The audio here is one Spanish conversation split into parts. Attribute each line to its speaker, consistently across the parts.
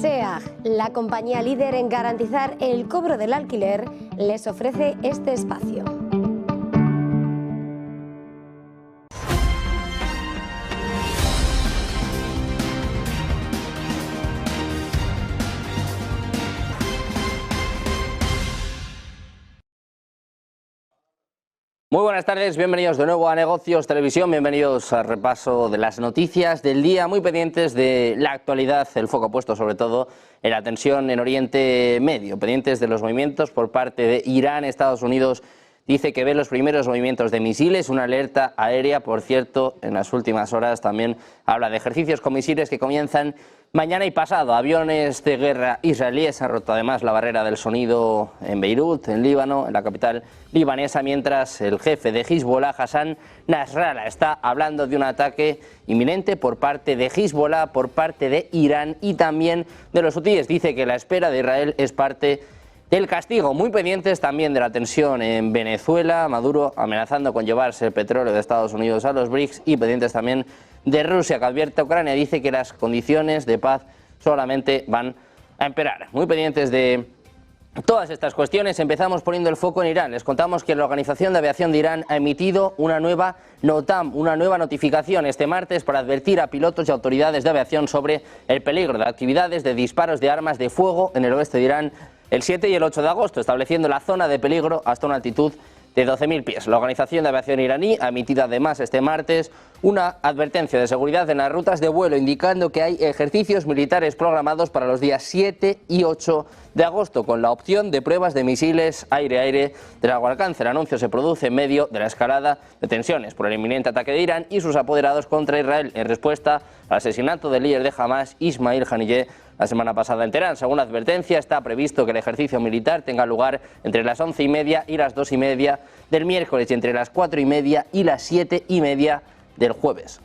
Speaker 1: SEAG, la compañía líder en garantizar el cobro del alquiler, les ofrece este espacio.
Speaker 2: Muy buenas tardes, bienvenidos de nuevo a Negocios Televisión, bienvenidos al repaso de las noticias del día, muy pendientes de la actualidad, el foco puesto sobre todo en la tensión en Oriente Medio, pendientes de los movimientos por parte de Irán. Estados Unidos dice que ve los primeros movimientos de misiles, una alerta aérea, por cierto, en las últimas horas también habla de ejercicios con misiles que comienzan mañana y pasado. Aviones de guerra israelíes han roto además la barrera del sonido en Beirut, en Líbano, en la capital libanesa, mientras el jefe de Hezbollah, Hassan Nasrallah, está hablando de un ataque inminente por parte de Hezbollah, por parte de Irán y también de los hutíes. Dice que la espera de Israel es parte del castigo. Muy pendientes también de la tensión en Venezuela, Maduro amenazando con llevarse el petróleo de Estados Unidos a los BRICS, y pendientes también de Rusia, que advierte a Ucrania, dice que las condiciones de paz solamente van a empeorar. Muy pendientes de todas estas cuestiones, empezamos poniendo el foco en Irán. Les contamos que la Organización de Aviación de Irán ha emitido una nueva NOTAM, una nueva notificación este martes para advertir a pilotos y autoridades de aviación sobre el peligro de actividades de disparos de armas de fuego en el oeste de Irán el 7 y el 8 de agosto, estableciendo la zona de peligro hasta una altitud de 12.000 pies. La Organización de Aviación iraní ha emitido además este martes una advertencia de seguridad en las rutas de vuelo, indicando que hay ejercicios militares programados para los días 7 y 8 de agosto, con la opción de pruebas de misiles aire-aire de largo alcance. El anuncio se produce en medio de la escalada de tensiones por el inminente ataque de Irán y sus apoderados contra Israel, en respuesta al asesinato del líder de Hamas, Ismail Haniyeh, la semana pasada en Teherán. Según la advertencia, está previsto que el ejercicio militar tenga lugar entre las 11:30 y las 2:30 del miércoles y entre las 4:30 y las 7:30 del jueves.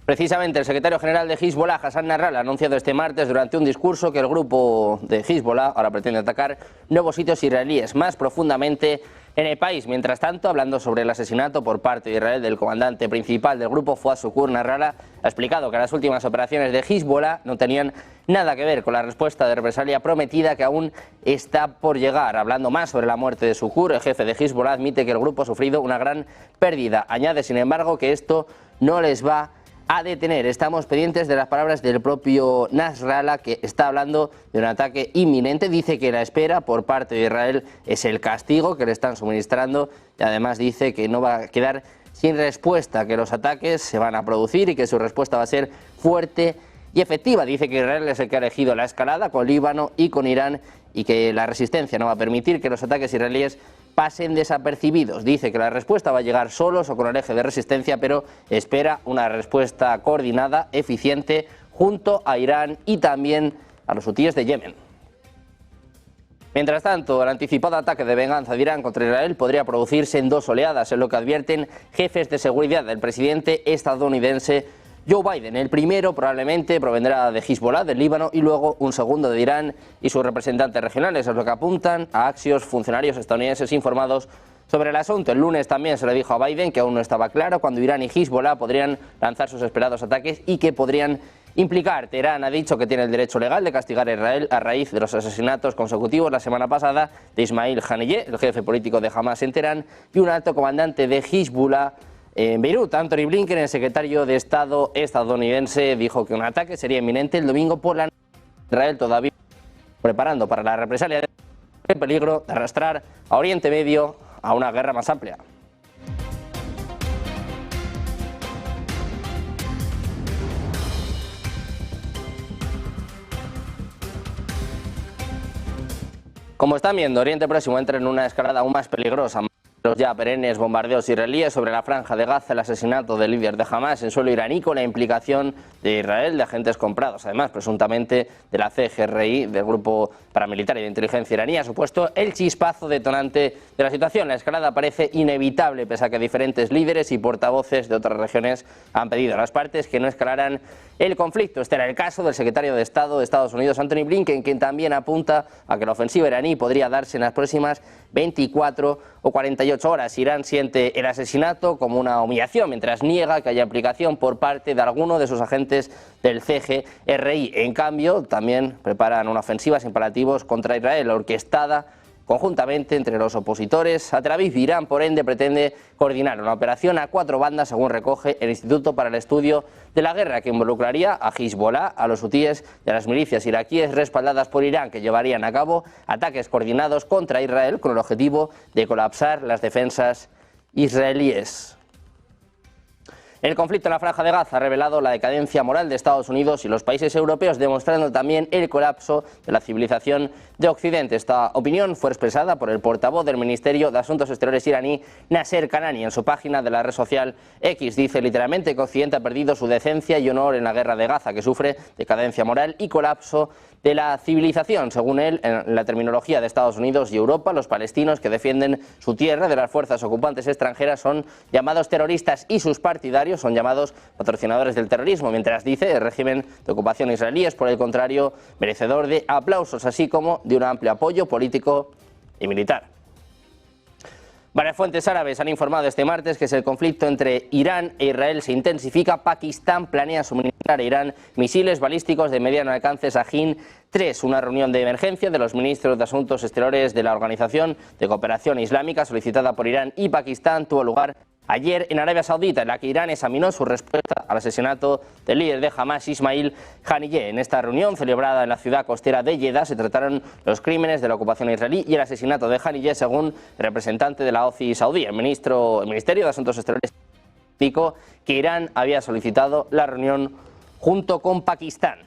Speaker 2: Precisamente el secretario general de Hezbollah, Hassan Nasrallah, ha anunciado este martes durante un discurso que el grupo de Hezbollah ahora pretende atacar nuevos sitios israelíes más profundamente en el país. Mientras tanto, hablando sobre el asesinato por parte de Israel del comandante principal del grupo, Fuad Shukr, Nasrallah ha explicado que las últimas operaciones de Hezbollah no tenían nada que ver con la respuesta de represalia prometida que aún está por llegar. Hablando más sobre la muerte de Shukr, el jefe de Hezbollah admite que el grupo ha sufrido una gran pérdida. Añade, sin embargo, que esto no les va a detener. Estamos pendientes de las palabras del propio Nasrallah, que está hablando de un ataque inminente. Dice que la espera por parte de Israel es el castigo que le están suministrando, y además dice que no va a quedar sin respuesta, que los ataques se van a producir y que su respuesta va a ser fuerte y efectiva. Dice que Israel es el que ha elegido la escalada con Líbano y con Irán y que la resistencia no va a permitir que los ataques israelíes pasen desapercibidos. Dice que la respuesta va a llegar solos o con el eje de resistencia, pero espera una respuesta coordinada, eficiente, junto a Irán y también a los hutíes de Yemen. Mientras tanto, el anticipado ataque de venganza de Irán contra Israel podría producirse en dos oleadas, en lo que advierten jefes de seguridad del presidente estadounidense Joe Biden. El primero probablemente provendrá de Hezbollah, del Líbano, y luego un segundo de Irán y sus representantes regionales, es lo que apuntan a Axios funcionarios estadounidenses informados sobre el asunto. El lunes también se le dijo a Biden que aún no estaba claro cuándo Irán y Hezbollah podrían lanzar sus esperados ataques y que podrían implicar. Teherán ha dicho que tiene el derecho legal de castigar a Israel a raíz de los asesinatos consecutivos la semana pasada de Ismail Haniyeh, el jefe político de Hamas en Teherán, y un alto comandante de Hezbollah en Beirut. Anthony Blinken, el secretario de Estado estadounidense, dijo que un ataque sería inminente el domingo por la noche. Israel todavía preparando para la represalia en peligro de arrastrar a Oriente Medio a una guerra más amplia. Como están viendo, Oriente Próximo entra en una escalada aún más peligrosa. Los ya perennes bombardeos israelíes sobre la franja de Gaza, el asesinato del líder de Hamas en suelo iraní con la implicación de Israel de agentes comprados, además presuntamente de la CGRI, del grupo paramilitar y de inteligencia iraní, ha supuesto el chispazo detonante de la situación. La escalada parece inevitable, pese a que diferentes líderes y portavoces de otras regiones han pedido a las partes que no escalaran el conflicto. Este era el caso del secretario de Estado de Estados Unidos, Anthony Blinken, quien también apunta a que la ofensiva iraní podría darse en las próximas 24 o 48 48 horas. Irán siente el asesinato como una humillación, mientras niega que haya implicación por parte de alguno de sus agentes del CGRI. En cambio, también preparan una ofensiva sin paliativos contra Israel, orquestada conjuntamente entre los opositores a Tel Aviv. Irán, por ende, pretende coordinar una operación a 4 bandas, según recoge el Instituto para el Estudio de la Guerra, que involucraría a Hezbollah, a los hutíes y a las milicias iraquíes respaldadas por Irán, que llevarían a cabo ataques coordinados contra Israel con el objetivo de colapsar las defensas israelíes. El conflicto en la Franja de Gaza ha revelado la decadencia moral de Estados Unidos y los países europeos, demostrando también el colapso de la civilización de Occidente. Esta opinión fue expresada por el portavoz del Ministerio de Asuntos Exteriores iraní, Nasser Kanani, en su página de la red social X. Dice literalmente que Occidente ha perdido su decencia y honor en la guerra de Gaza, que sufre decadencia moral y colapso de la civilización. Según él, en la terminología de Estados Unidos y Europa, los palestinos que defienden su tierra de las fuerzas ocupantes extranjeras son llamados terroristas y sus partidarios son llamados patrocinadores del terrorismo, mientras dice el régimen de ocupación israelí es, por el contrario, merecedor de aplausos, así como de un amplio apoyo político y militar. Varias fuentes árabes han informado este martes que si el conflicto entre Irán e Israel se intensifica, Pakistán planea suministrar a Irán misiles balísticos de mediano alcance Shahin 3. Una reunión de emergencia de los ministros de Asuntos Exteriores de la Organización de Cooperación Islámica, solicitada por Irán y Pakistán, tuvo lugar ayer en Arabia Saudita, en la que Irán examinó su respuesta al asesinato del líder de Hamas, Ismail Haniyeh. En esta reunión, celebrada en la ciudad costera de Jeddah, se trataron los crímenes de la ocupación israelí y el asesinato de Haniyeh, según el representante de la OCI saudí. El Ministerio de Asuntos Exteriores indicó que Irán había solicitado la reunión junto con Pakistán.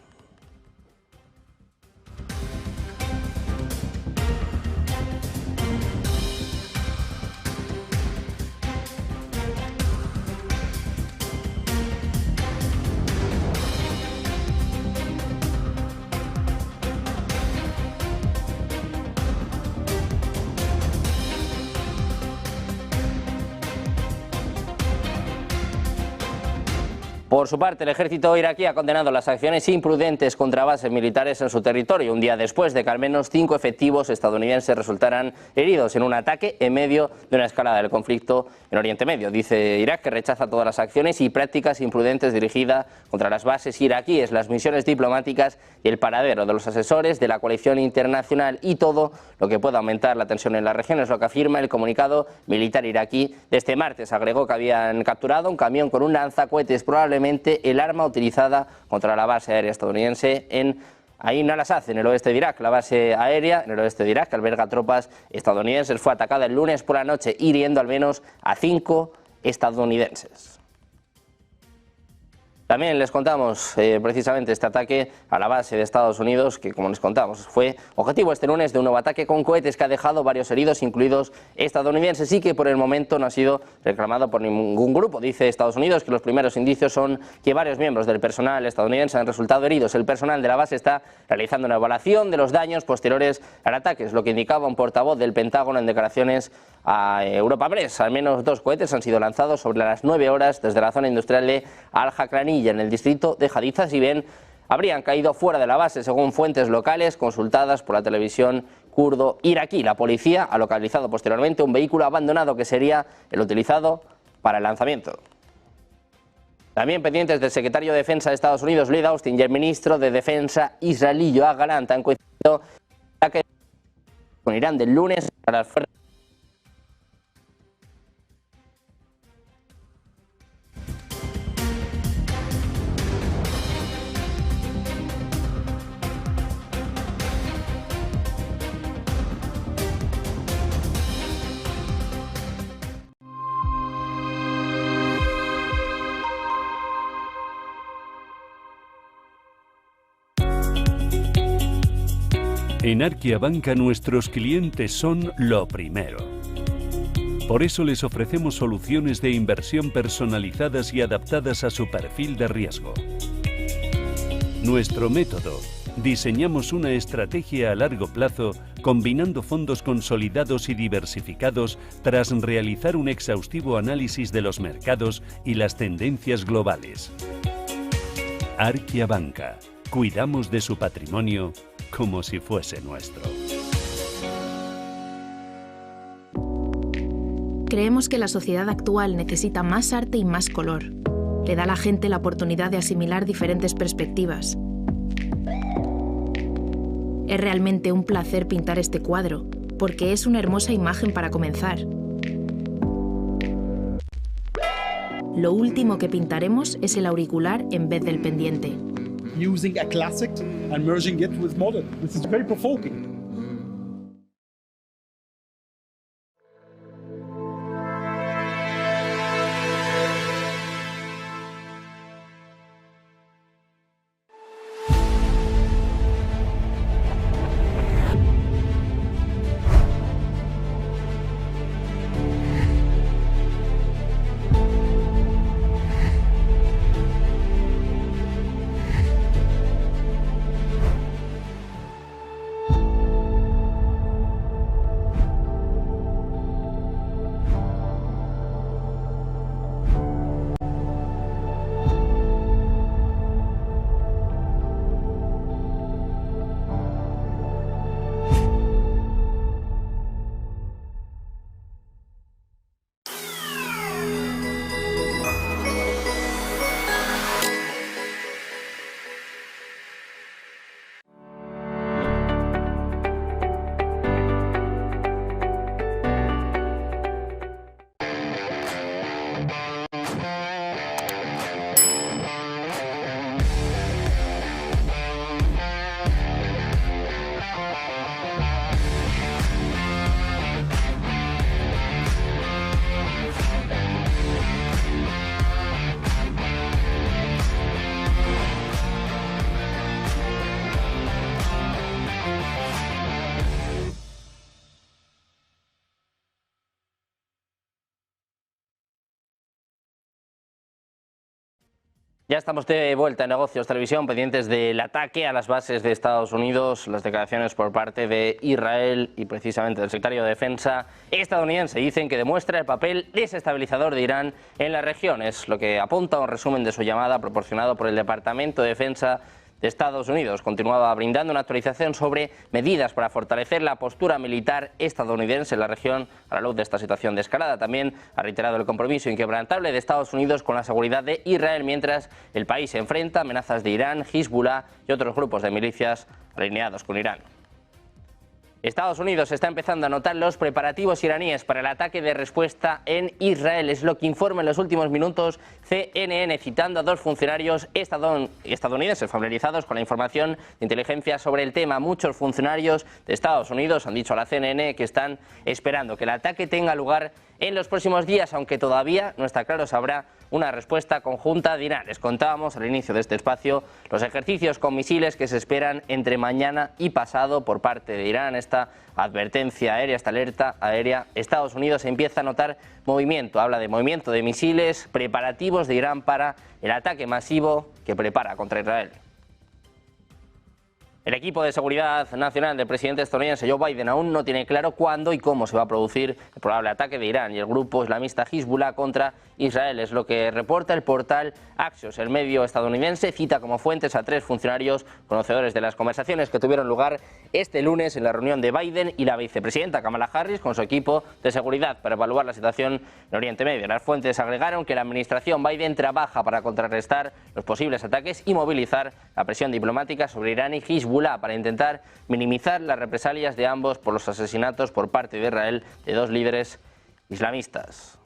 Speaker 2: Por su parte, el ejército iraquí ha condenado las acciones imprudentes contra bases militares en su territorio, un día después de que al menos 5 efectivos estadounidenses resultaran heridos en un ataque en medio de una escalada del conflicto en Oriente Medio. Dice Irak que rechaza todas las acciones y prácticas imprudentes dirigidas contra las bases iraquíes, las misiones diplomáticas y el paradero de los asesores de la coalición internacional y todo lo que pueda aumentar la tensión en la región, es lo que afirma el comunicado militar iraquí de este martes. Agregó que habían capturado un camión con un lanzacohetes, probablemente el arma utilizada contra la base aérea estadounidense en Ain al-Assad, en el oeste de Irak. La base aérea en el oeste de Irak, que alberga tropas estadounidenses, fue atacada el lunes por la noche, hiriendo al menos a 5 estadounidenses. También les contamos precisamente este ataque a la base de Estados Unidos, que como les contamos fue objetivo este lunes de un nuevo ataque con cohetes que ha dejado varios heridos, incluidos estadounidenses, y que por el momento no ha sido reclamado por ningún grupo. Dice Estados Unidos que los primeros indicios son que varios miembros del personal estadounidense han resultado heridos. El personal de la base está realizando una evaluación de los daños posteriores al ataque, es lo que indicaba un portavoz del Pentágono en declaraciones a Europa Press. Al menos 2 cohetes han sido lanzados sobre las 9 horas desde la zona industrial de Al-Hakraniyya, en el distrito de Haditha, si bien habrían caído fuera de la base, según fuentes locales consultadas por la televisión kurdo iraquí. La policía ha localizado posteriormente un vehículo abandonado que sería el utilizado para el lanzamiento. También pendientes del secretario de Defensa de Estados Unidos, Lloyd Austin, y el ministro de Defensa israelí, Yoav Gallant, han coincidido con Irán del lunes a las fuerzas.
Speaker 3: En Arquia Banca nuestros clientes son lo primero. Por eso les ofrecemos soluciones de inversión personalizadas y adaptadas a su perfil de riesgo. Nuestro método: diseñamos una estrategia a largo plazo combinando fondos consolidados y diversificados tras realizar un exhaustivo análisis de los mercados y las tendencias globales. Arquia Banca. Cuidamos de su patrimonio como si fuese nuestro.
Speaker 4: Creemos que la sociedad actual necesita más arte y más color. Le da a la gente la oportunidad de asimilar diferentes perspectivas. Es realmente un placer pintar este cuadro, porque es una hermosa imagen para comenzar. Lo último que pintaremos es el auricular en vez del pendiente.
Speaker 5: Using a classic and merging it with modern. This is very provoking.
Speaker 2: Ya estamos de vuelta en Negocios Televisión, pendientes del ataque a las bases de Estados Unidos, las declaraciones por parte de Israel y precisamente del secretario de Defensa estadounidense dicen que demuestra el papel desestabilizador de Irán en la región. Es lo que apunta un resumen de su llamada proporcionado por el Departamento de Defensa de Estados Unidos. Continuaba brindando una actualización sobre medidas para fortalecer la postura militar estadounidense en la región a la luz de esta situación de escalada. También ha reiterado el compromiso inquebrantable de Estados Unidos con la seguridad de Israel mientras el país se enfrenta a amenazas de Irán, Hezbollah y otros grupos de milicias alineados con Irán. Estados Unidos está empezando a notar los preparativos iraníes para el ataque de respuesta en Israel. Es lo que informa en los últimos minutos CNN, citando a dos funcionarios estadounidenses familiarizados con la información de inteligencia sobre el tema. Muchos funcionarios de Estados Unidos han dicho a la CNN que están esperando que el ataque tenga lugar en los próximos días, aunque todavía no está claro si habrá una respuesta conjunta de Irán. Les contábamos al inicio de este espacio los ejercicios con misiles que se esperan entre mañana y pasado por parte de Irán. Esta advertencia aérea, esta alerta aérea, Estados Unidos empieza a notar movimiento. Habla de movimiento de misiles, preparativos de Irán para el ataque masivo que prepara contra Israel. El equipo de seguridad nacional del presidente estadounidense Joe Biden aún no tiene claro cuándo y cómo se va a producir el probable ataque de Irán y el grupo islamista Hezbollah contra Israel. Es lo que reporta el portal Axios. El medio estadounidense cita como fuentes a tres funcionarios conocedores de las conversaciones que tuvieron lugar este lunes en la reunión de Biden y la vicepresidenta Kamala Harris con su equipo de seguridad para evaluar la situación en Oriente Medio. Las fuentes agregaron que la administración Biden trabaja para contrarrestar los posibles ataques y movilizar la presión diplomática sobre Irán y Hezbollah para intentar minimizar las represalias de ambos por los asesinatos por parte de Israel de dos líderes islamistas.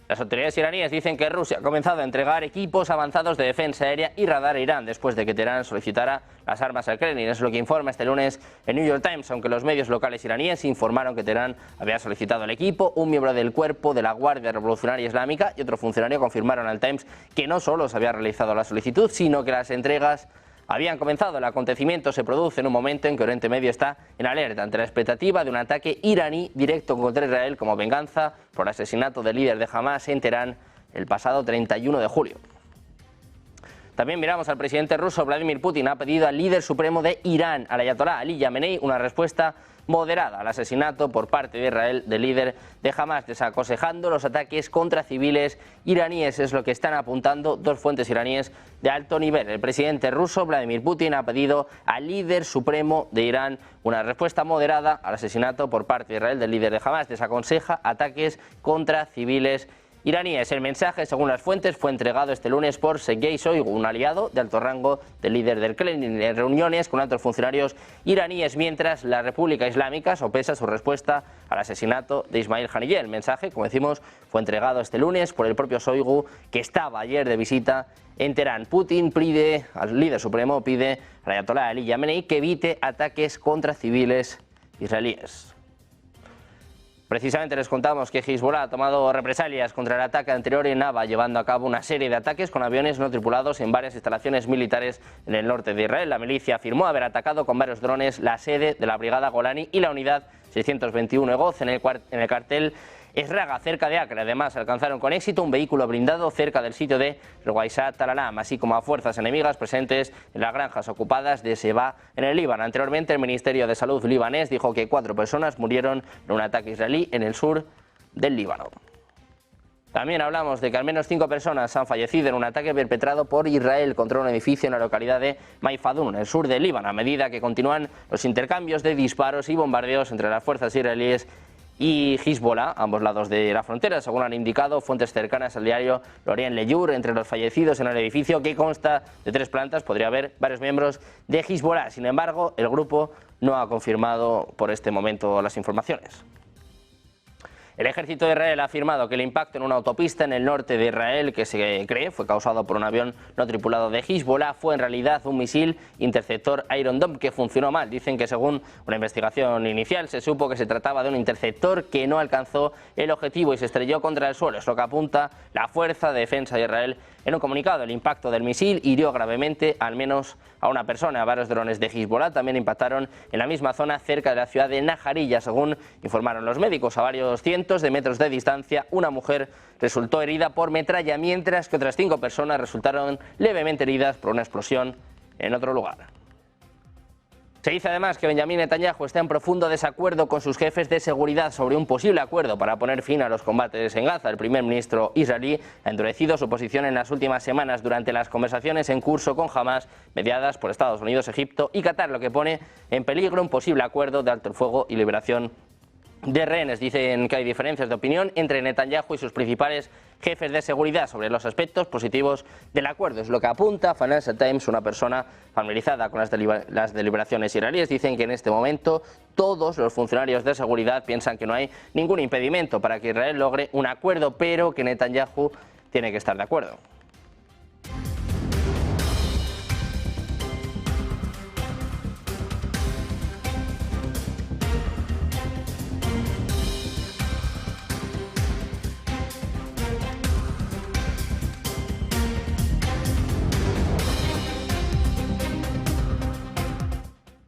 Speaker 2: Las autoridades iraníes dicen que Rusia ha comenzado a entregar equipos avanzados de defensa aérea y radar a Irán después de que Teherán solicitara las armas al Kremlin. Es lo que informa este lunes el New York Times, aunque los medios locales iraníes informaron que Teherán había solicitado el equipo. Un miembro del cuerpo de la Guardia Revolucionaria Islámica y otro funcionario confirmaron al Times que no solo se había realizado la solicitud, sino que las entregas habían comenzado. El acontecimiento se produce en un momento en que Oriente Medio está en alerta ante la expectativa de un ataque iraní directo contra Israel como venganza por el asesinato del líder de Hamas en Teherán el pasado 31 de julio. También miramos al presidente ruso Vladimir Putin. Ha pedido al líder supremo de Irán, al ayatolá Ali Khamenei, una respuesta moderada al asesinato por parte de Israel del líder de Hamas, desaconsejando los ataques contra civiles iraníes. Es lo que están apuntando dos fuentes iraníes de alto nivel. El presidente ruso Vladimir Putin ha pedido al líder supremo de Irán una respuesta moderada al asesinato por parte de Israel del líder de Hamas. Desaconseja ataques contra civiles iraníes. El mensaje, según las fuentes, fue entregado este lunes por Sergei Shoigu, un aliado de alto rango del líder del Kremlin, en reuniones con altos funcionarios iraníes, mientras la República Islámica sopesa su respuesta al asesinato de Ismail Haniyeh. El mensaje, como decimos, fue entregado este lunes por el propio Shoigu, que estaba ayer de visita en Teherán. Putin pide al líder supremo, pide al ayatolá Ali Khamenei que evite ataques contra civiles israelíes. Precisamente les contamos que Hezbollah ha tomado represalias contra el ataque anterior en Nava, llevando a cabo una serie de ataques con aviones no tripulados en varias instalaciones militares en el norte de Israel. La milicia afirmó haber atacado con varios drones la sede de la brigada Golani y la unidad 621 Egoz en el cartel Esraga, cerca de Acre. Además, alcanzaron con éxito un vehículo blindado cerca del sitio de Rwaisat Talalam, así como a fuerzas enemigas presentes en las granjas ocupadas de Sheba, en el Líbano. Anteriormente, el Ministerio de Salud libanés dijo que 4 personas murieron en un ataque israelí en el sur del Líbano. También hablamos de que al menos 5 personas han fallecido en un ataque perpetrado por Israel contra un edificio en la localidad de Maifadun, en el sur del Líbano, a medida que continúan los intercambios de disparos y bombardeos entre las fuerzas israelíes y Hezbollah, ambos lados de la frontera, según han indicado fuentes cercanas al diario Lorient Leyur. Entre los fallecidos en el edificio, que consta de 3 plantas, podría haber varios miembros de Hezbollah. Sin embargo, el grupo no ha confirmado por este momento las informaciones. El ejército de Israel ha afirmado que el impacto en una autopista en el norte de Israel, que se cree fue causado por un avión no tripulado de Hezbollah, fue en realidad un misil interceptor Iron Dome que funcionó mal. Dicen que según una investigación inicial se supo que se trataba de un interceptor que no alcanzó el objetivo y se estrelló contra el suelo. Es lo que apunta la Fuerza de Defensa de Israel en un comunicado. El impacto del misil hirió gravemente al menos a una persona. Varios drones de Hezbollah también impactaron en la misma zona cerca de la ciudad de Najarilla, según informaron los médicos. A varios cientos de metros de distancia, una mujer resultó herida por metralla, mientras que otras 5 personas resultaron levemente heridas por una explosión en otro lugar. Se dice además que Benjamín Netanyahu está en profundo desacuerdo con sus jefes de seguridad sobre un posible acuerdo para poner fin a los combates en Gaza. El primer ministro israelí ha endurecido su posición en las últimas semanas durante las conversaciones en curso con Hamas, mediadas por Estados Unidos, Egipto y Qatar, lo que pone en peligro un posible acuerdo de alto el fuego y liberación de rehenes. Dicen que hay diferencias de opinión entre Netanyahu y sus principales jefes de seguridad sobre los aspectos positivos del acuerdo. Es lo que apunta Financial Times, una persona familiarizada con las deliberaciones israelíes. Dicen que en este momento todos los funcionarios de seguridad piensan que no hay ningún impedimento para que Israel logre un acuerdo, pero que Netanyahu tiene que estar de acuerdo.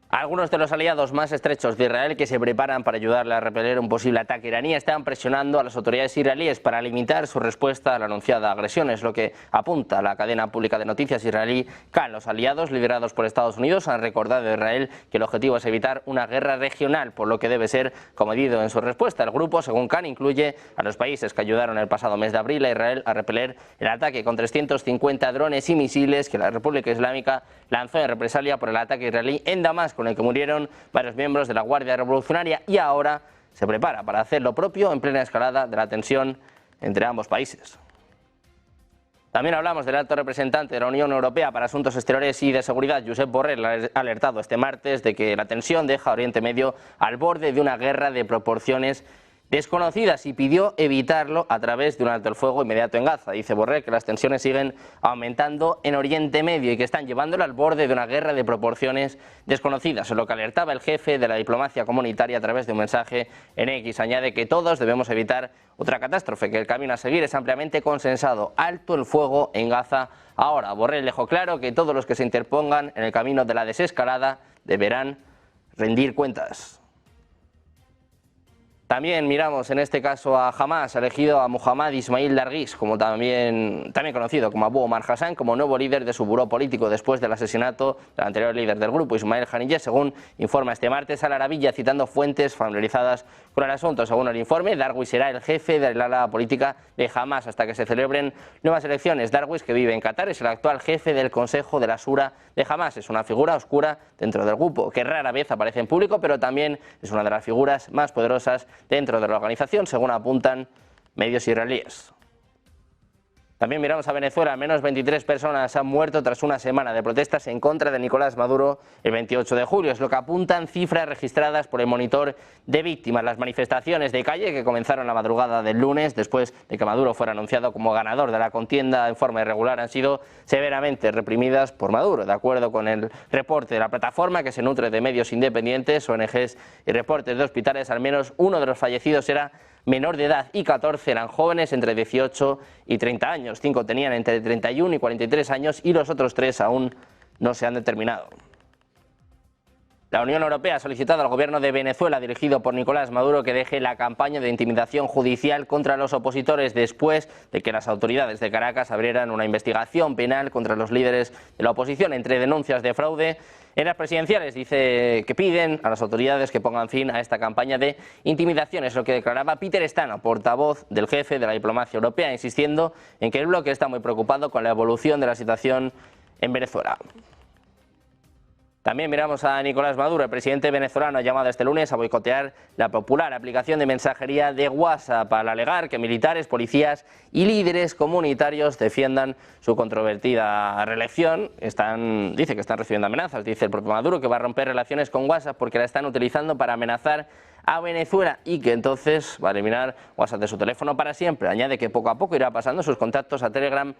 Speaker 2: Algunos de los aliados más estrechos de Israel que se preparan para ayudarle a repeler un posible ataque iraní están presionando a las autoridades israelíes para limitar su respuesta a la anunciada agresión. Es lo que apunta la cadena pública de noticias israelí Kan. Los aliados, liderados por Estados Unidos, han recordado a Israel que el objetivo es evitar una guerra regional, por lo que debe ser comedido en su respuesta. El grupo, según Kan, incluye a los países que ayudaron el pasado mes de abril a Israel a repeler el ataque con 350 drones y misiles que la República Islámica lanzó en represalia por el ataque israelí en Damasco, en el que murieron varios miembros de la Guardia Revolucionaria, y ahora se prepara para hacer lo propio en plena escalada de la tensión entre ambos países. También hablamos del alto representante de la Unión Europea para Asuntos Exteriores y de Seguridad, Josep Borrell, ha alertado este martes de que la tensión deja a Oriente Medio al borde de una guerra de proporciones desconocidas y pidió evitarlo a través de un alto el fuego inmediato en Gaza. Dice Borrell que las tensiones siguen aumentando en Oriente Medio y que están llevándolo al borde de una guerra de proporciones desconocidas, en lo que alertaba el jefe de la diplomacia comunitaria a través de un mensaje en X. Añade que todos debemos evitar otra catástrofe, que el camino a seguir es ampliamente consensado. Alto el fuego en Gaza ahora. Borrell dejó claro que todos los que se interpongan en el camino de la desescalada deberán rendir cuentas. También miramos en este caso a Hamás, ha elegido a Muhammad Ismail Darwish, como también conocido como Abu Omar Hassan, como nuevo líder de su buró político después del asesinato del anterior líder del grupo, Ismail Haniyeh, según informa este martes Al Arabiya, citando fuentes familiarizadas con el asunto. Según el informe, Darwish será el jefe del ala política de Hamás hasta que se celebren nuevas elecciones. Darwish, que vive en Qatar, es el actual jefe del Consejo de la Shura de Hamás. Es una figura oscura dentro del grupo, que rara vez aparece en público, pero también es una de las figuras más poderosas dentro de la organización, según apuntan medios israelíes. También miramos a Venezuela. Al menos 23 personas han muerto tras una semana de protestas en contra de Nicolás Maduro el 28 de julio. Es lo que apuntan cifras registradas por el monitor de víctimas. Las manifestaciones de calle, que comenzaron la madrugada del lunes después de que Maduro fuera anunciado como ganador de la contienda en forma irregular, han sido severamente reprimidas por Maduro. De acuerdo con el reporte de la plataforma, que se nutre de medios independientes, ONGs y reportes de hospitales, al menos uno de los fallecidos era menor de edad y 14 eran jóvenes entre 18 y 30 años. 5 tenían entre 31 y 43 años y los otros 3 aún no se han determinado. La Unión Europea ha solicitado al gobierno de Venezuela, dirigido por Nicolás Maduro, que deje la campaña de intimidación judicial contra los opositores después de que las autoridades de Caracas abrieran una investigación penal contra los líderes de la oposición. Entre denuncias de fraude en las presidenciales, dice que piden a las autoridades que pongan fin a esta campaña de intimidación. Es lo que declaraba Peter Stano, portavoz del jefe de la diplomacia europea, insistiendo en que el bloque está muy preocupado con la evolución de la situación en Venezuela. También miramos a Nicolás Maduro. El presidente venezolano ha llamado este lunes a boicotear la popular aplicación de mensajería de WhatsApp al alegar que militares, policías y líderes comunitarios defiendan su controvertida reelección. Dice que están recibiendo amenazas. Dice el propio Maduro que va a romper relaciones con WhatsApp porque la están utilizando para amenazar a Venezuela y que entonces va a eliminar WhatsApp de su teléfono para siempre. Añade que poco a poco irá pasando sus contactos a Telegram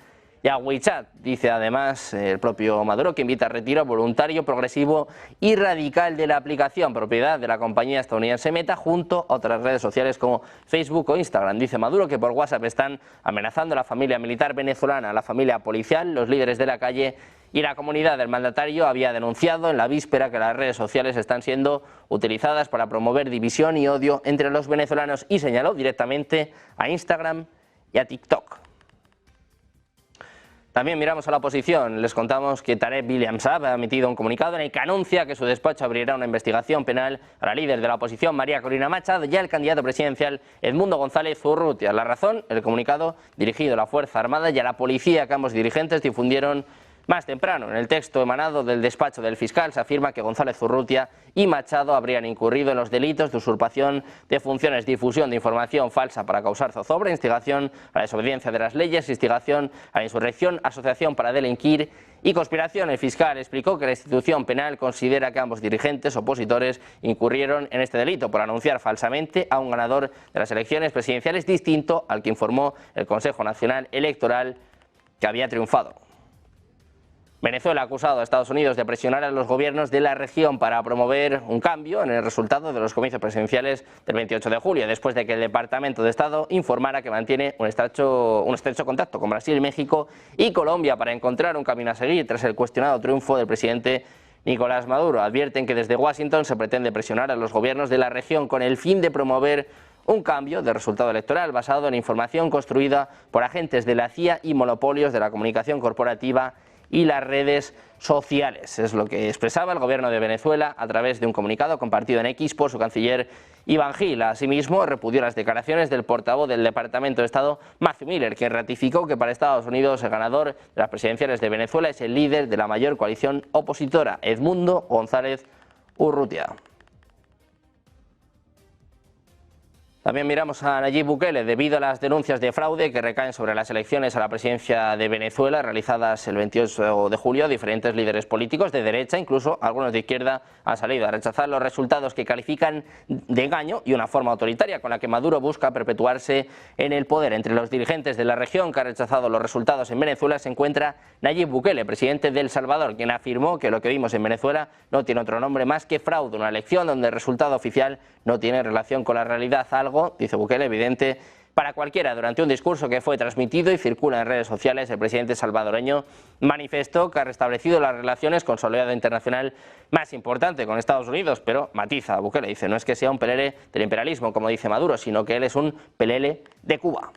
Speaker 2: y a WeChat. Dice además el propio Maduro que invita al retiro voluntario, progresivo y radical de la aplicación, propiedad de la compañía estadounidense Meta, junto a otras redes sociales como Facebook o Instagram. Dice Maduro que por WhatsApp están amenazando a la familia militar venezolana, a la familia policial, los líderes de la calle y la comunidad. Del mandatario había denunciado en la víspera que las redes sociales están siendo utilizadas para promover división y odio entre los venezolanos y señaló directamente a Instagram y a TikTok. También miramos a la oposición. Les contamos que Tarek William Saab ha emitido un comunicado en el que anuncia que su despacho abrirá una investigación penal a la líder de la oposición, María Corina Machado, y al candidato presidencial Edmundo González Urrutia. La razón, el comunicado dirigido a la Fuerza Armada y a la policía que ambos dirigentes difundieron más temprano. En el texto emanado del despacho del fiscal se afirma que González Urrutia y Machado habrían incurrido en los delitos de usurpación de funciones, difusión de información falsa para causar zozobra, instigación a la desobediencia de las leyes, instigación a la insurrección, asociación para delinquir y conspiración. El fiscal explicó que la institución penal considera que ambos dirigentes opositores incurrieron en este delito por anunciar falsamente a un ganador de las elecciones presidenciales distinto al que informó el Consejo Nacional Electoral que había triunfado. Venezuela ha acusado a Estados Unidos de presionar a los gobiernos de la región para promover un cambio en el resultado de los comicios presidenciales del 28 de julio, después de que el Departamento de Estado informara que mantiene un estrecho contacto con Brasil, México y Colombia para encontrar un camino a seguir tras el cuestionado triunfo del presidente Nicolás Maduro. Advierten que desde Washington se pretende presionar a los gobiernos de la región con el fin de promover un cambio de resultado electoral basado en información construida por agentes de la CIA y monopolios de la comunicación corporativa y las redes sociales. Es lo que expresaba el gobierno de Venezuela a través de un comunicado compartido en X por su canciller Iván Gil. Asimismo, repudió las declaraciones del portavoz del Departamento de Estado, Matthew Miller, quien ratificó que para Estados Unidos el ganador de las presidenciales de Venezuela es el líder de la mayor coalición opositora, Edmundo González Urrutia. También miramos a Nayib Bukele. Debido a las denuncias de fraude que recaen sobre las elecciones a la presidencia de Venezuela realizadas el 28 de julio, diferentes líderes políticos de derecha, incluso algunos de izquierda, han salido a rechazar los resultados que califican de engaño y una forma autoritaria con la que Maduro busca perpetuarse en el poder. Entre los dirigentes de la región que han rechazado los resultados en Venezuela se encuentra Nayib Bukele, presidente de El Salvador, quien afirmó que lo que vimos en Venezuela no tiene otro nombre más que fraude, una elección donde el resultado oficial no tiene relación con la realidad, algo, dice Bukele, evidente para cualquiera. Durante un discurso que fue transmitido y circula en redes sociales, el presidente salvadoreño manifestó que ha restablecido las relaciones con su aliado internacional más importante, con Estados Unidos, pero matiza, Bukele dice, no es que sea un pelele del imperialismo, como dice Maduro, sino que él es un pelele de Cuba.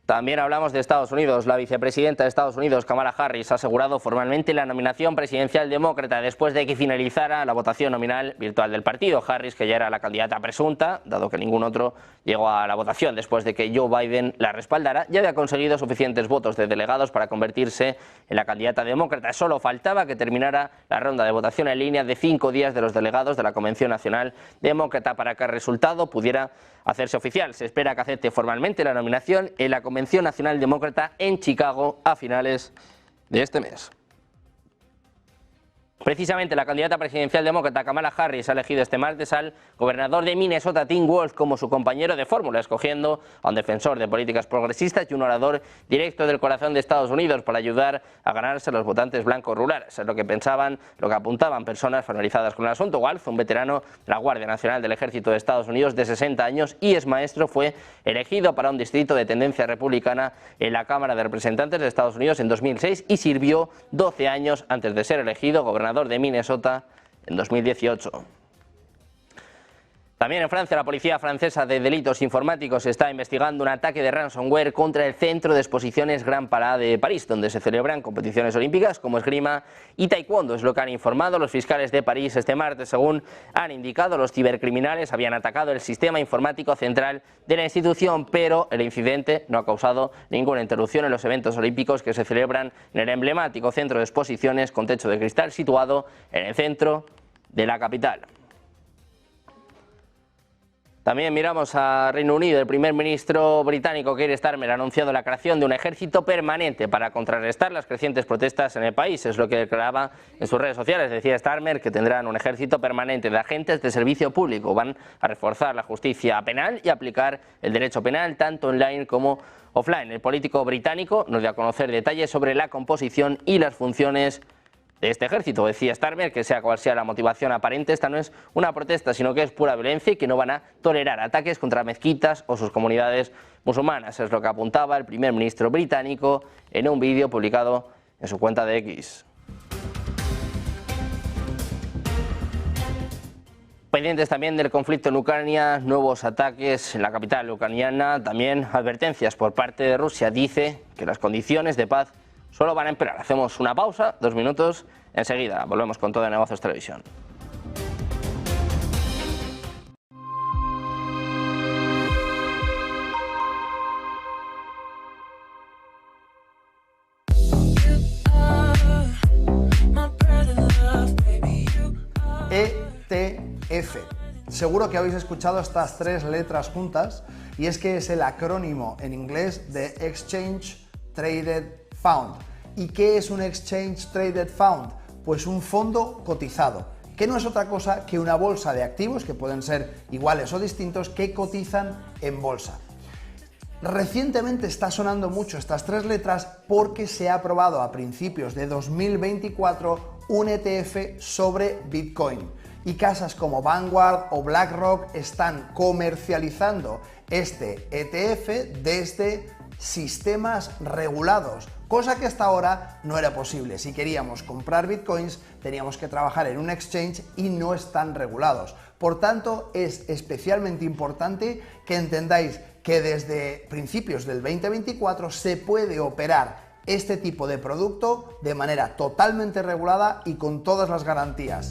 Speaker 2: También hablamos de Estados Unidos. La vicepresidenta de Estados Unidos, Kamala Harris, ha asegurado formalmente la nominación presidencial demócrata después de que finalizara la votación nominal virtual del partido. Harris, que ya era la candidata presunta, dado que ningún otro llegó a la votación después de que Joe Biden la respaldara, ya había conseguido suficientes votos de delegados para convertirse en la candidata demócrata. Solo faltaba que terminara la ronda de votación en línea de 5 días de los delegados de la Convención Nacional Demócrata para que el resultado pudiera hacerse oficial. Se espera que acepte formalmente la nominación en la Convención Nacional Demócrata en Chicago a finales de este mes. Precisamente la candidata presidencial demócrata Kamala Harris ha elegido este martes al gobernador de Minnesota, Tim Walz, como su compañero de fórmula, escogiendo a un defensor de políticas progresistas y un orador directo del corazón de Estados Unidos para ayudar a ganarse a los votantes blancos rurales. Es lo que pensaban, lo que apuntaban personas familiarizadas con el asunto. Walz, un veterano de la Guardia Nacional del Ejército de Estados Unidos de 60 años y es maestro, fue elegido para un distrito de tendencia republicana en la Cámara de Representantes de Estados Unidos en 2006 y sirvió 12 años antes de ser elegido gobernador de Minnesota en 2018. También en Francia, la policía francesa de delitos informáticos está investigando un ataque de ransomware contra el centro de exposiciones Grand Palais de París, donde se celebran competiciones olímpicas como esgrima y taekwondo. Es lo que han informado los fiscales de París este martes. Según han indicado, los cibercriminales habían atacado el sistema informático central de la institución, pero el incidente no ha causado ninguna interrupción en los eventos olímpicos que se celebran en el emblemático centro de exposiciones con techo de cristal situado en el centro de la capital. También miramos a Reino Unido. El primer ministro británico Keir Starmer ha anunciado la creación de un ejército permanente para contrarrestar las crecientes protestas en el país. Es lo que declaraba en sus redes sociales. Decía Starmer que tendrán un ejército permanente de agentes de servicio público. Van a reforzar la justicia penal y aplicar el derecho penal tanto online como offline. El político británico nos dio a conocer detalles sobre la composición y las funciones de este ejército. Decía Starmer que sea cual sea la motivación aparente, esta no es una protesta, sino que es pura violencia y que no van a tolerar ataques contra mezquitas o sus comunidades musulmanas. Es lo que apuntaba el primer ministro británico en un vídeo publicado en su cuenta de X. Pendientes también del conflicto en Ucrania, nuevos ataques en la capital ucraniana, también advertencias por parte de Rusia. Dice que las condiciones de paz solo van a empeorar. Hacemos una pausa, 2 minutos, enseguida volvemos con todo de Negocios Televisión.
Speaker 6: ETF. Seguro que habéis escuchado estas 3 letras juntas y es que es el acrónimo en inglés de Exchange Traded Fund. ¿Y qué es un Exchange Traded Fund? Pues un fondo cotizado, que no es otra cosa que una bolsa de activos, que pueden ser iguales o distintos, que cotizan en bolsa. Recientemente está sonando mucho estas 3 letras porque se ha aprobado a principios de 2024 un ETF sobre Bitcoin. Y casas como Vanguard o BlackRock están comercializando este ETF desde sistemas regulados, cosa que hasta ahora no era posible. Si queríamos comprar bitcoins teníamos que trabajar en un exchange y no están regulados. Por tanto, es especialmente importante que entendáis que desde principios del 2024 se puede operar este tipo de producto de manera totalmente regulada y con todas las garantías.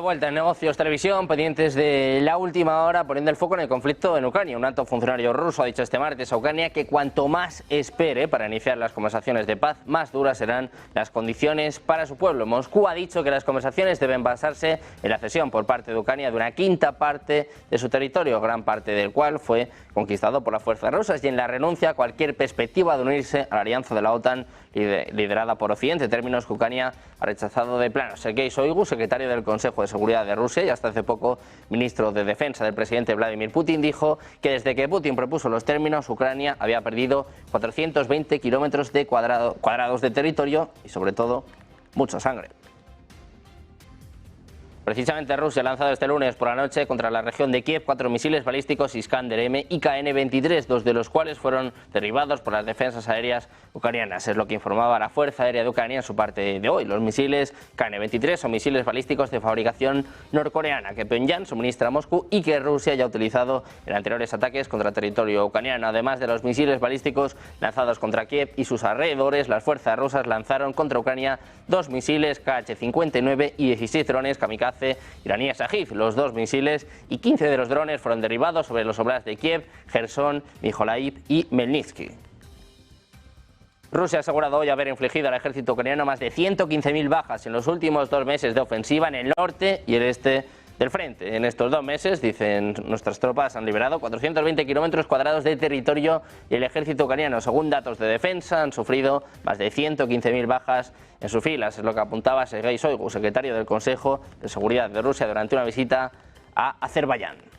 Speaker 2: vuelta en Negocios Televisión, pendientes de la última hora, poniendo el foco en el conflicto en Ucrania. Un alto funcionario ruso ha dicho este martes a Ucrania que cuanto más espere para iniciar las conversaciones de paz, más duras serán las condiciones para su pueblo. Moscú ha dicho que las conversaciones deben basarse en la cesión por parte de Ucrania de una quinta parte de su territorio, gran parte del cual fue conquistado por las fuerzas rusas, y en la renuncia a cualquier perspectiva de unirse a la alianza de la OTAN liderada por Occidente, términos que Ucrania ha rechazado de plano. Sergei Shoigu, secretario del Consejo de Seguridad de Rusia y hasta hace poco ministro de Defensa del presidente Vladimir Putin, dijo que desde que Putin propuso los términos, Ucrania había perdido 420 kilómetros cuadrados de territorio y, sobre todo, mucha sangre. Precisamente Rusia ha lanzado este lunes por la noche contra la región de Kiev 4 misiles balísticos Iskander-M y KN-23, 2 de los cuales fueron derribados por las defensas aéreas ucranianas. Es lo que informaba la Fuerza Aérea de Ucrania en su parte de hoy. Los misiles KN-23 son misiles balísticos de fabricación norcoreana que Pyongyang suministra a Moscú y que Rusia ya ha utilizado en anteriores ataques contra territorio ucraniano. Además de los misiles balísticos lanzados contra Kiev y sus alrededores, las fuerzas rusas lanzaron contra Ucrania 2 misiles Kh-59 y 16 drones kamikaze iraníes Sajid. Los 2 misiles y 15 de los drones fueron derribados sobre los óblasts de Kiev, Gerson, Mykolaiv y Melnitsky. Rusia ha asegurado hoy haber infligido al ejército ucraniano más de 115.000 bajas en los últimos 2 meses de ofensiva en el norte y el este del frente. En estos 2 meses, dicen, nuestras tropas han liberado 420 kilómetros cuadrados de territorio y el ejército ucraniano, según datos de defensa, han sufrido más de 115.000 bajas en sus filas. Es lo que apuntaba Sergei Shoigu, secretario del Consejo de Seguridad de Rusia, durante una visita a Azerbaiyán.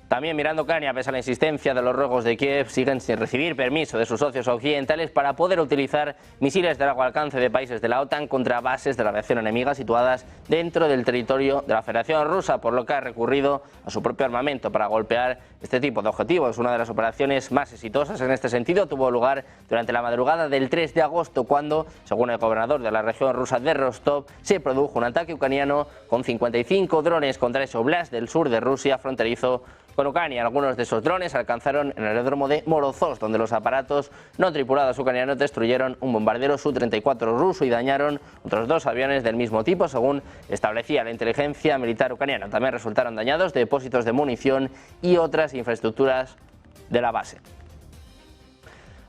Speaker 2: También mirando Ucrania, pese a la insistencia de los ruegos de Kiev, siguen sin recibir permiso de sus socios occidentales para poder utilizar misiles de largo alcance de países de la OTAN contra bases de la aviación enemiga situadas dentro del territorio de la Federación Rusa, por lo que ha recurrido a su propio armamento para golpear este tipo de objetivos. Una de las operaciones más exitosas en este sentido tuvo lugar durante la madrugada del 3 de agosto, cuando, según el gobernador de la región rusa de Rostov, se produjo un ataque ucraniano con 55 drones contra ese oblast del sur de Rusia fronterizo con Ucrania. Algunos de esos drones alcanzaron el aeródromo de Morozov, donde los aparatos no tripulados ucranianos destruyeron un bombardero Su-34 ruso y dañaron otros 2 aviones del mismo tipo, según establecía la inteligencia militar ucraniana. También resultaron dañados depósitos de munición y otras infraestructuras de la base.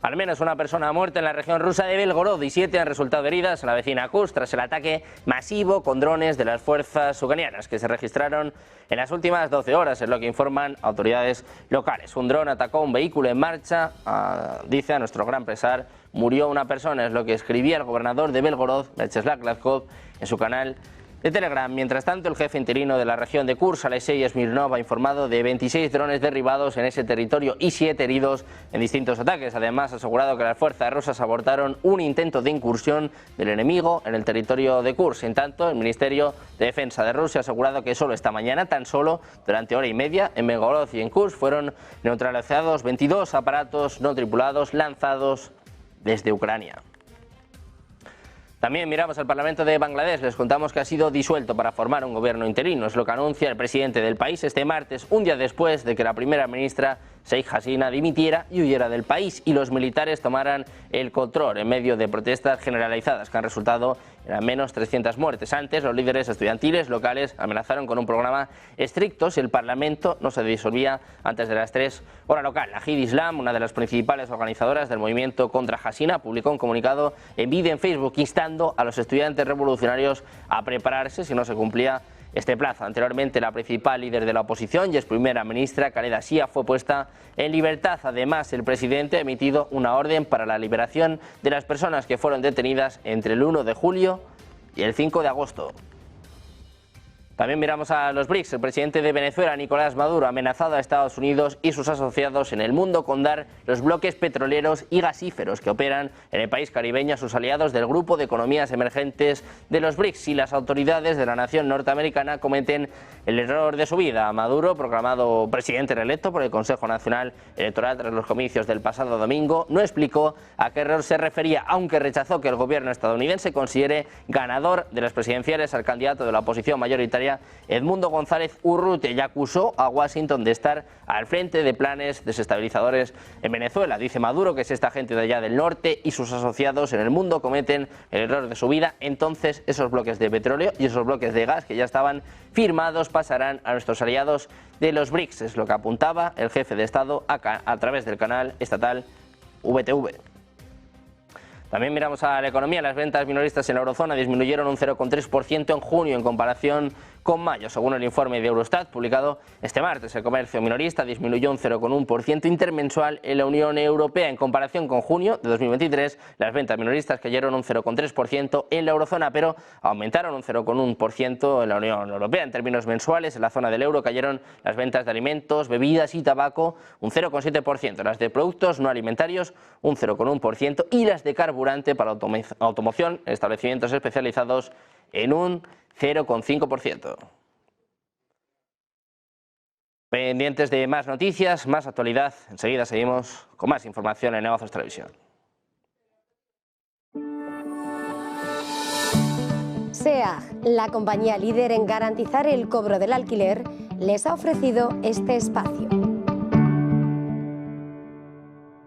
Speaker 2: Al menos una persona ha muerto en la región rusa de Belgorod y 7 han resultado heridas en la vecina Kursk tras el ataque masivo con drones de las fuerzas ucranianas que se registraron en las últimas 12 horas, es lo que informan autoridades locales. Un dron atacó un vehículo en marcha, dice a nuestro gran pesar, murió una persona, es lo que escribía el gobernador de Belgorod, Vyacheslav Gladkov, en su canal de Telegram. Mientras tanto, el jefe interino de la región de Kursk, Alexei Smirnov, ha informado de 26 drones derribados en ese territorio y 7 heridos en distintos ataques. Además, ha asegurado que las fuerzas rusas abortaron un intento de incursión del enemigo en el territorio de Kursk. En tanto, el Ministerio de Defensa de Rusia ha asegurado que solo esta mañana, tan solo durante hora y media, en Belgorod y en Kursk fueron neutralizados 22 aparatos no tripulados lanzados desde Ucrania. También miramos al Parlamento de Bangladesh. Les contamos que ha sido disuelto para formar un gobierno interino. Es lo que anuncia el presidente del país este martes, un día después de que la primera ministra Sheikh Hasina dimitiera y huyera del país y los militares tomaran el control en medio de protestas generalizadas que han resultado en al menos 300 muertes. Antes, los líderes estudiantiles locales amenazaron con un programa estricto si el Parlamento no se disolvía antes de las 3 hora local. La Jihad Islam, una de las principales organizadoras del movimiento contra Hasina, publicó un comunicado en vídeo en Facebook instando a los estudiantes revolucionarios a prepararse si no se cumplía este plazo. Anteriormente, la principal líder de la oposición y ex primera ministra, Khaleda Zia, fue puesta en libertad. Además, el presidente ha emitido una orden para la liberación de las personas que fueron detenidas entre el 1 de julio y el 5 de agosto. También miramos a los BRICS. El presidente de Venezuela, Nicolás Maduro, ha amenazado a Estados Unidos y sus asociados en el mundo con dar los bloques petroleros y gasíferos que operan en el país caribeño a sus aliados del grupo de economías emergentes de los BRICS si las autoridades de la nación norteamericana cometen el error de su vida. Maduro, proclamado presidente reelecto por el Consejo Nacional Electoral tras los comicios del pasado domingo, no explicó a qué error se refería, aunque rechazó que el gobierno estadounidense considere ganador de las presidenciales al candidato de la oposición mayoritaria Economía, Edmundo González Urrutia, y acusó a Washington de estar al frente de planes desestabilizadores en Venezuela. Dice Maduro que si esta gente de allá del norte y sus asociados en el mundo cometen el error de su vida, entonces esos bloques de petróleo y esos bloques de gas que ya estaban firmados pasarán a nuestros aliados de los BRICS, es lo que apuntaba el jefe de Estado a través del canal estatal VTV. También miramos a la economía. Las ventas minoristas en la eurozona disminuyeron un 0,3% en junio en comparación con mayo. Según el informe de Eurostat publicado este martes, el comercio minorista disminuyó un 0,1% intermensual en la Unión Europea. En comparación con junio de 2023, las ventas minoristas cayeron un 0,3% en la eurozona, pero aumentaron un 0,1% en la Unión Europea. En términos mensuales, en la zona del euro cayeron las ventas de alimentos, bebidas y tabaco un 0,7%, las de productos no alimentarios un 0,1% y las de carburante para automoción en establecimientos especializados en un 0,5%. Pendientes de más noticias, más actualidad, enseguida seguimos con más información en Negocios Televisión.
Speaker 1: SEAG, la compañía líder en garantizar el cobro del alquiler, les ha ofrecido este espacio.